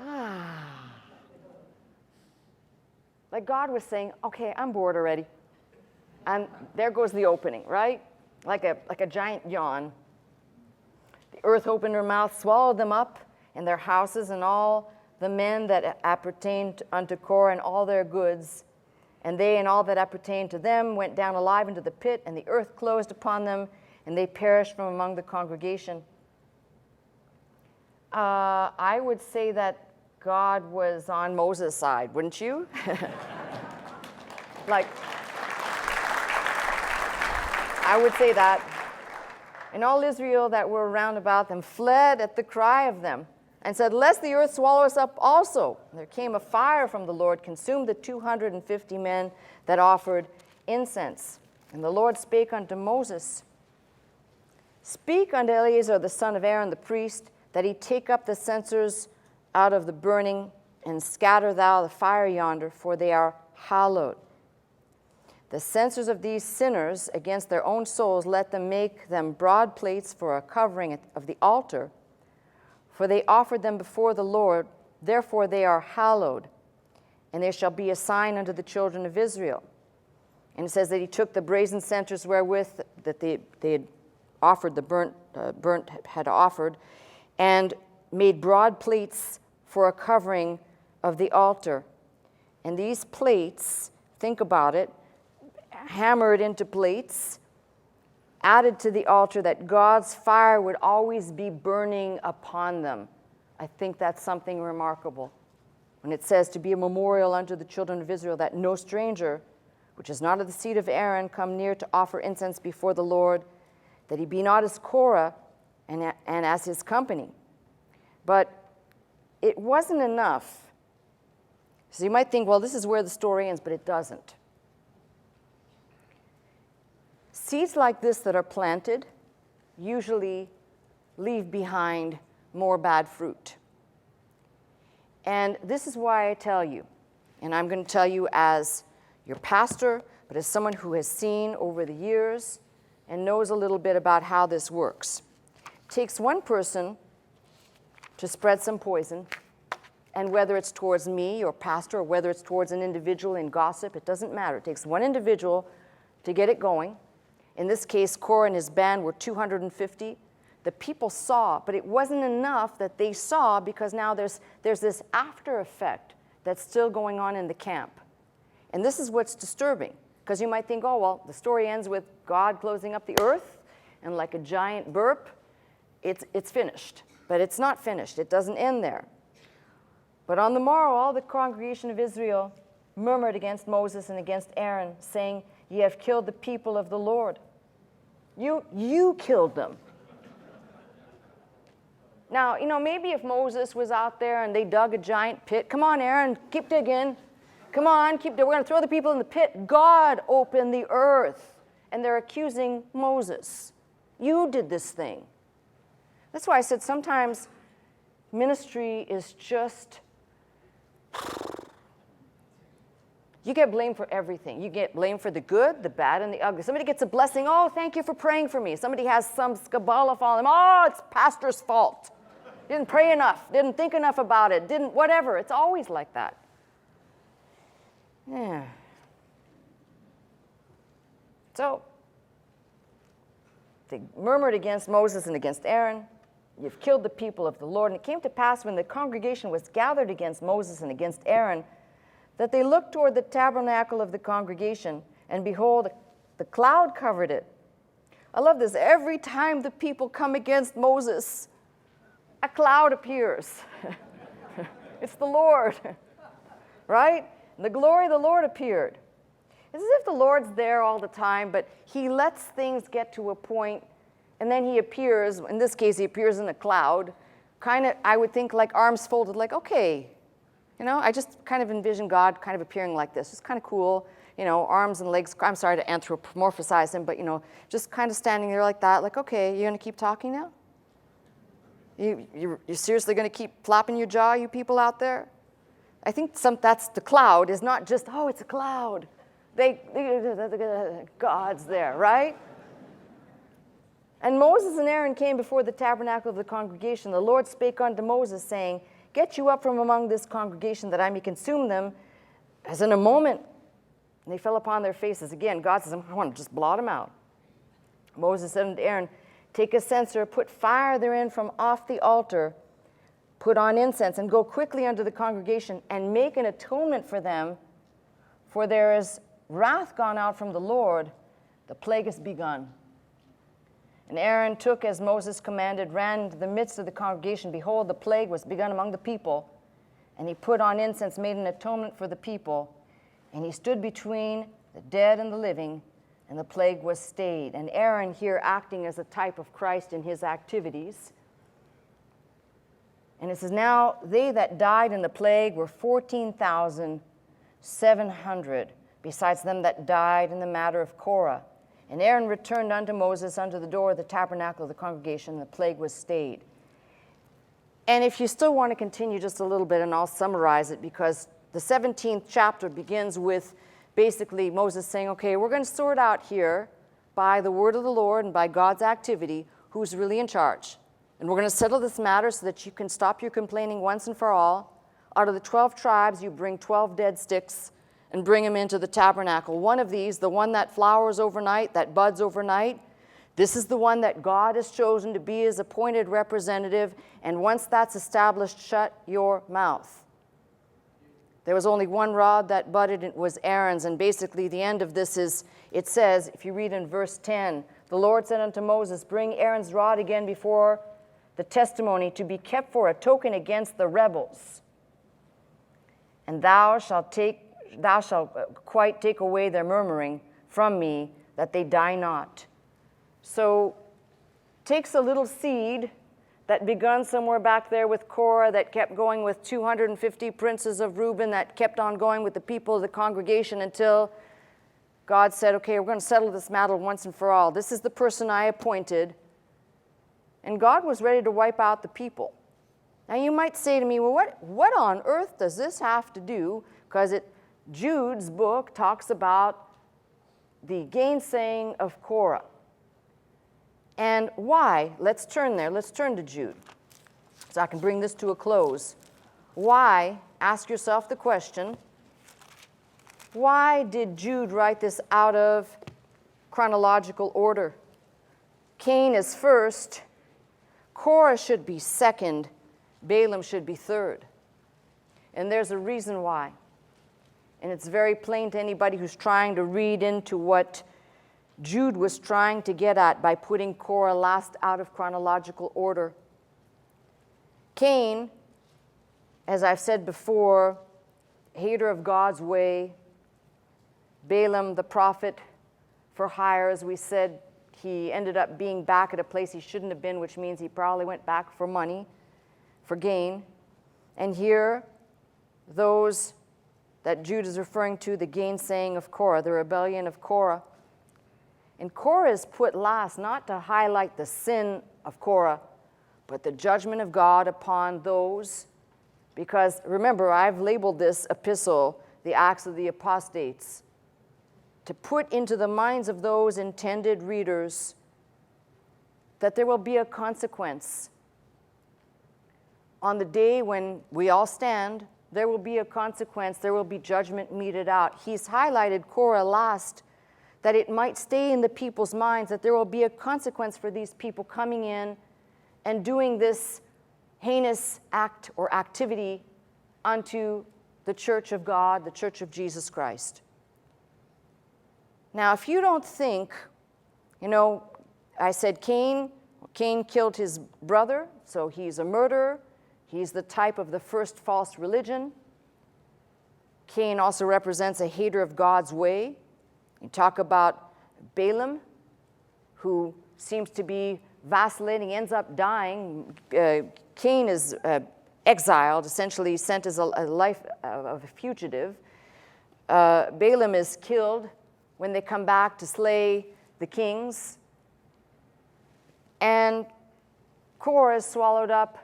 Like God was saying, okay, I'm bored already. And there goes the opening, right? Like a giant yawn. The earth opened her mouth, swallowed them up, and their houses, and all the men that appertained unto Korah, and all their goods. And they and all that appertained to them went down alive into the pit, and the earth closed upon them, and they perished from among the congregation. I would say that God was on Moses' side, wouldn't you? Like, I would say that. And all Israel that were round about them fled at the cry of them, and said, Lest the earth swallow us up also. And there came a fire from the Lord, consumed the 250 men that offered incense. And the Lord spake unto Moses, Speak unto Eleazar the son of Aaron the priest, that he take up the censers out of the burning, and scatter thou the fire yonder, for they are hallowed. The censers of these sinners against their own souls, let them make them broad plates for a covering of the altar, for they offered them before the Lord, therefore they are hallowed, and they shall be a sign unto the children of Israel. And it says that he took the brazen censers wherewith that they had offered the burnt had offered, and made broad plates for a covering of the altar. And these plates, think about it, hammered into plates, added to the altar, that God's fire would always be burning upon them. I think that's something remarkable. When it says to be a memorial unto the children of Israel, that no stranger, which is not of the seed of Aaron, come near to offer incense before the Lord, that he be not as Korah and as his company. But it wasn't enough. So you might think, well, this is where the story ends, but it doesn't. Seeds like this that are planted usually leave behind more bad fruit. And this is why I tell you, and I'm going to tell you as your pastor, but as someone who has seen over the years and knows a little bit about how this works. It takes one person to spread some poison, And whether it's towards me or pastor, or whether it's towards an individual in gossip, it doesn't matter. It takes one individual to get it going. In this case, Korah and his band were 250. The people saw, but it wasn't enough that they saw, because now there's this after effect that's still going on in the camp. And this is what's disturbing, because you might think, oh, well, the story ends with God closing up the earth, and like a giant burp, it's finished. But it's not finished. It doesn't end there. But on the morrow, all the congregation of Israel murmured against Moses and against Aaron, saying, "Ye have killed the people of the Lord." You killed them. Now, maybe if Moses was out there and they dug a giant pit, come on, Aaron, keep digging. Come on, we're going to throw the people in the pit. God opened the earth, and they're accusing Moses. You did this thing. That's why I said sometimes ministry is just, you get blamed for everything. You get blamed for the good, the bad, and the ugly. Somebody gets a blessing. Oh, thank you for praying for me. Somebody has some scabalaf on them. Oh, it's pastor's fault. Didn't pray enough. Didn't think enough about it. Didn't whatever. It's always like that. Yeah. So they murmured against Moses and against Aaron. You've killed the people of the Lord. And it came to pass, when the congregation was gathered against Moses and against Aaron, that they looked toward the tabernacle of the congregation, and behold, the cloud covered it. I love this. Every time the people come against Moses, a cloud appears. It's the Lord, right? And the glory of the Lord appeared. It's as if the Lord's there all the time, but he lets things get to a point, and then he appears. In this case, he appears in a cloud, kind of, I would think, like arms folded, like, okay. I just kind of envision God kind of appearing like this. It's kind of cool, arms and legs. I'm sorry to anthropomorphize him, but, just kind of standing there like that, like, okay, you're going to keep talking now? You're seriously going to keep flapping your jaw, you people out there? I think that's the cloud is not just, oh, it's a cloud. God's there, right? And Moses and Aaron came before the tabernacle of the congregation. The Lord spake unto Moses, saying, "Get you up from among this congregation, that I may consume them as in a moment." And they fell upon their faces. Again, God says, I want to just blot them out. Moses said unto Aaron, "Take a censer, put fire therein from off the altar, put on incense, and go quickly unto the congregation, and make an atonement for them, for there is wrath gone out from the Lord, the plague is begun." And Aaron took as Moses commanded, ran into the midst of the congregation. Behold, the plague was begun among the people. And he put on incense, made an atonement for the people. And he stood between the dead and the living, and the plague was stayed. And Aaron here acting as a type of Christ in his activities. And it says, now they that died in the plague were 14,700, besides them that died in the matter of Korah. And Aaron returned unto Moses unto the door of the tabernacle of the congregation, and the plague was stayed. And if you still want to continue just a little bit, and I'll summarize it, because the 17th chapter begins with basically Moses saying, okay, we're going to sort out here by the word of the Lord and by God's activity who's really in charge. And we're going to settle this matter so that you can stop your complaining once and for all. Out of the 12 tribes, you bring 12 dead sticks and bring them into the tabernacle. One of these, the one that flowers overnight, that buds overnight, this is the one that God has chosen to be his appointed representative. And once that's established, shut your mouth. There was only one rod that budded, it was Aaron's. And basically the end of this is, it says, if you read in verse 10, the Lord said unto Moses, bring Aaron's rod again before the testimony to be kept for a token against the rebels. And thou shalt quite take away their murmuring from me, that they die not. So takes a little seed that begun somewhere back there with Korah, that kept going with 250 princes of Reuben, that kept on going with the people of the congregation until God said, okay, we're going to settle this matter once and for all. This is the person I appointed. And God was ready to wipe out the people. Now you might say to me, well, what on earth does this have to do? Because Jude's book talks about the gainsaying of Korah. And why? Let's turn there. Let's turn to Jude, so I can bring this to a close. why, ask yourself the question, why did Jude write this out of chronological order? Cain is first, Korah should be second, Balaam should be third. And there's a reason why. And it's very plain to anybody who's trying to read into what Jude was trying to get at by putting Korah last out of chronological order. Cain, as I've said before, hater of God's way. Balaam, the prophet for hire, as we said, he ended up being back at a place he shouldn't have been, which means he probably went back for money, for gain. And here, those that Jude is referring to, the gainsaying of Korah, the rebellion of Korah. And Korah is put last, not to highlight the sin of Korah, but the judgment of God upon those. Because remember, I've labeled this epistle, the Acts of the Apostates, to put into the minds of those intended readers that there will be a consequence. On the day when we all stand, there will be a consequence, there will be judgment meted out. He's highlighted Korah last, that it might stay in the people's minds that there will be a consequence for these people coming in and doing this heinous act or activity unto the church of God, the church of Jesus Christ. Now, if you don't think, I said Cain killed his brother, so he's a murderer. He's the type of the first false religion. Cain also represents a hater of God's way. You talk about Balaam, who seems to be vacillating, ends up dying. Cain is exiled, essentially sent as a life of a fugitive. Balaam is killed when they come back to slay the kings. And Korah is swallowed up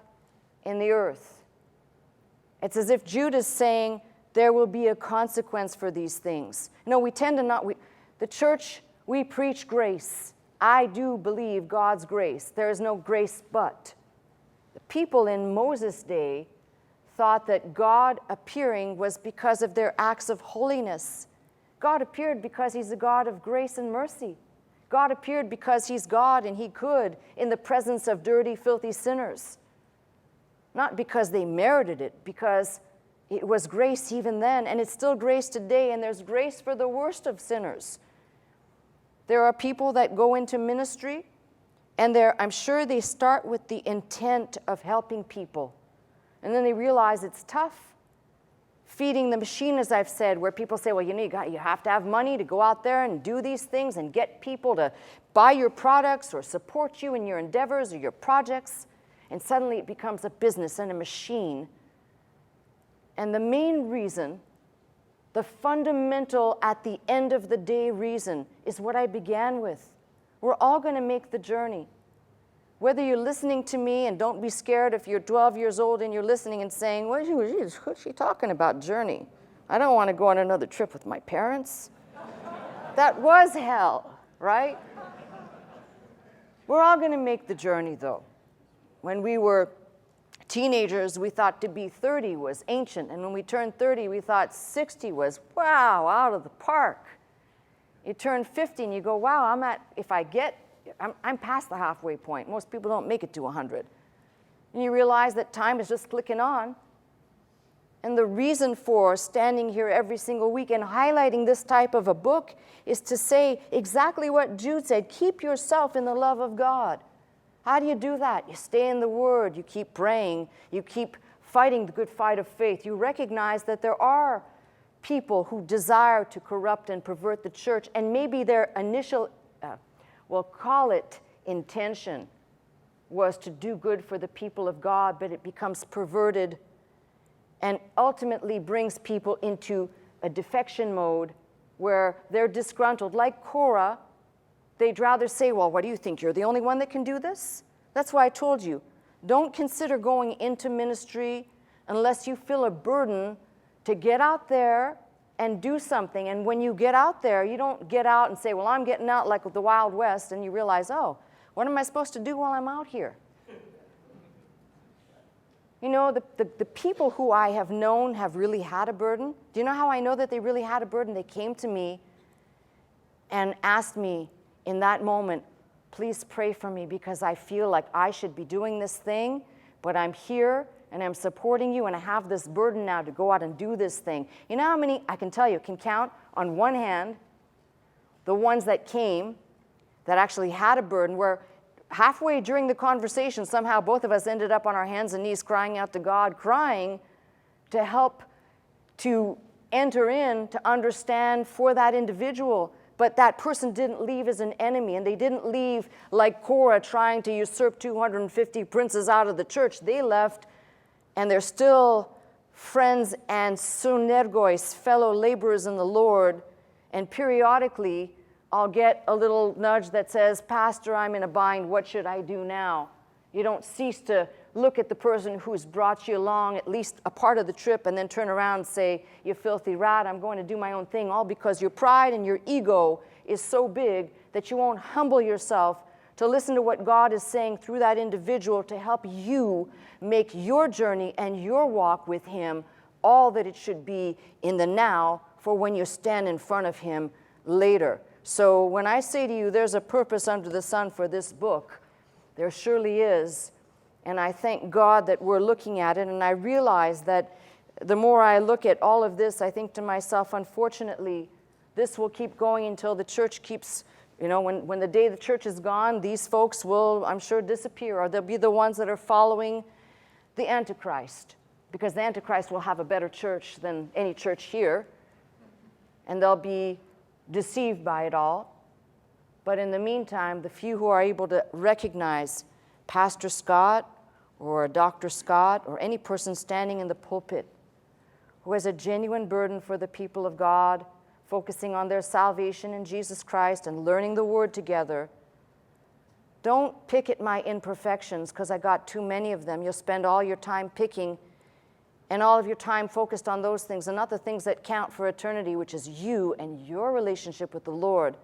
in the earth. It's as if Jude is saying there will be a consequence for these things. We tend to not, the church, we preach grace. I do believe God's grace. There is no grace but. The people in Moses' day thought that God appearing was because of their acts of holiness. God appeared because he's a God of grace and mercy. God appeared because he's God and he could in the presence of dirty, filthy sinners. Not because they merited it, because it was grace even then, and it's still grace today, and there's grace for the worst of sinners. There are people that go into ministry, and I'm sure they start with the intent of helping people. And then they realize it's tough. Feeding the machine, as I've said, where people say, well, you have to have money to go out there and do these things and get people to buy your products or support you in your endeavors or your projects. And suddenly it becomes a business and a machine. And the main reason, the fundamental at the end of the day reason, is what I began with. We're all going to make the journey. Whether you're listening to me, and don't be scared if you're 12 years old and you're listening and saying, what's she talking about, journey? I don't want to go on another trip with my parents. That was hell, right? We're all going to make the journey, though. When we were teenagers, we thought to be 30 was ancient. And when we turned 30, we thought 60 was, wow, out of the park. You turn 50 and you go, wow, I'm past the halfway point. Most people don't make it to 100. And you realize that time is just clicking on. And the reason for standing here every single week and highlighting this type of a book is to say exactly what Jude said, keep yourself in the love of God. How do you do that? You stay in the Word, you keep praying, you keep fighting the good fight of faith. You recognize that there are people who desire to corrupt and pervert the church, and maybe their initial, we'll call it intention, was to do good for the people of God, but it becomes perverted and ultimately brings people into a defection mode where they're disgruntled. Like Korah, they'd rather say, well, what do you think? You're the only one that can do this? That's why I told you, don't consider going into ministry unless you feel a burden to get out there and do something. And when you get out there, you don't get out and say, well, I'm getting out like the Wild West, and you realize, oh, what am I supposed to do while I'm out here? You know, the people who I have known have really had a burden. Do you know how I know that they really had a burden? They came to me and asked me in that moment, please pray for me because I feel like I should be doing this thing, but I'm here and I'm supporting you and I have this burden now to go out and do this thing. You know how many, I can tell you, can count on one hand the ones that came that actually had a burden where halfway during the conversation, somehow both of us ended up on our hands and knees crying out to God, crying to help to enter in, to understand for that individual. But that person didn't leave as an enemy, and they didn't leave like Korah trying to usurp 250 princes out of the church. They left, and they're still friends and synergois, fellow laborers in the Lord. And periodically, I'll get a little nudge that says, Pastor, I'm in a bind. What should I do now? You don't cease to look at the person who's brought you along at least a part of the trip and then turn around and say, you filthy rat, I'm going to do my own thing, all because your pride and your ego is so big that you won't humble yourself to listen to what God is saying through that individual to help you make your journey and your walk with Him all that it should be in the now for when you stand in front of Him later. So when I say to you, there's a purpose under the sun for this book, there surely is. And I thank God that we're looking at it. And I realize that the more I look at all of this, I think to myself, unfortunately, this will keep going until the church keeps, you know, when the day the church is gone, these folks will, I'm sure, disappear. Or they'll be the ones that are following the Antichrist. Because the Antichrist will have a better church than any church here. And they'll be deceived by it all. But in the meantime, the few who are able to recognize Pastor Scott or Dr. Scott or any person standing in the pulpit who has a genuine burden for the people of God, focusing on their salvation in Jesus Christ and learning the Word together, don't pick at my imperfections because I got too many of them. You'll spend all your time picking and all of your time focused on those things and not the things that count for eternity, which is you and your relationship with the Lord,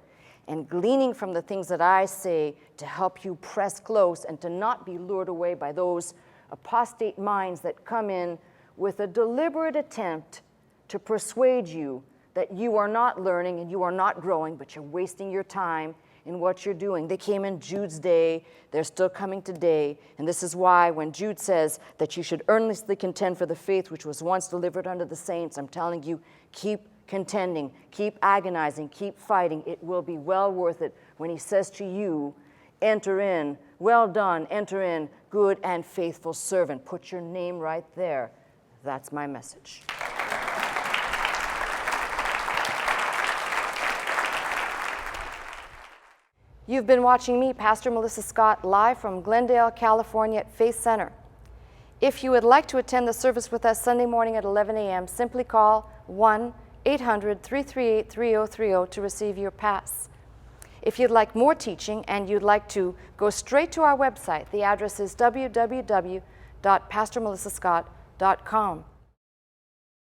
and gleaning from the things that I say to help you press close and to not be lured away by those apostate minds that come in with a deliberate attempt to persuade you that you are not learning and you are not growing, but you're wasting your time in what you're doing. They came in Jude's day, they're still coming today, and this is why when Jude says that you should earnestly contend for the faith which was once delivered unto the saints, I'm telling you, keep contending, keep agonizing, keep fighting. It will be well worth it when he says to you, enter in, well done, enter in, good and faithful servant. Put your name right there. That's my message. You've been watching me, Pastor Melissa Scott, live from Glendale, California at Faith Center. If you would like to attend the service with us Sunday morning at 11 a.m., simply call 1-800-338-3030 to receive your pass. If you'd like more teaching and you'd like to go straight to our website, the address is www.pastormelissascott.com.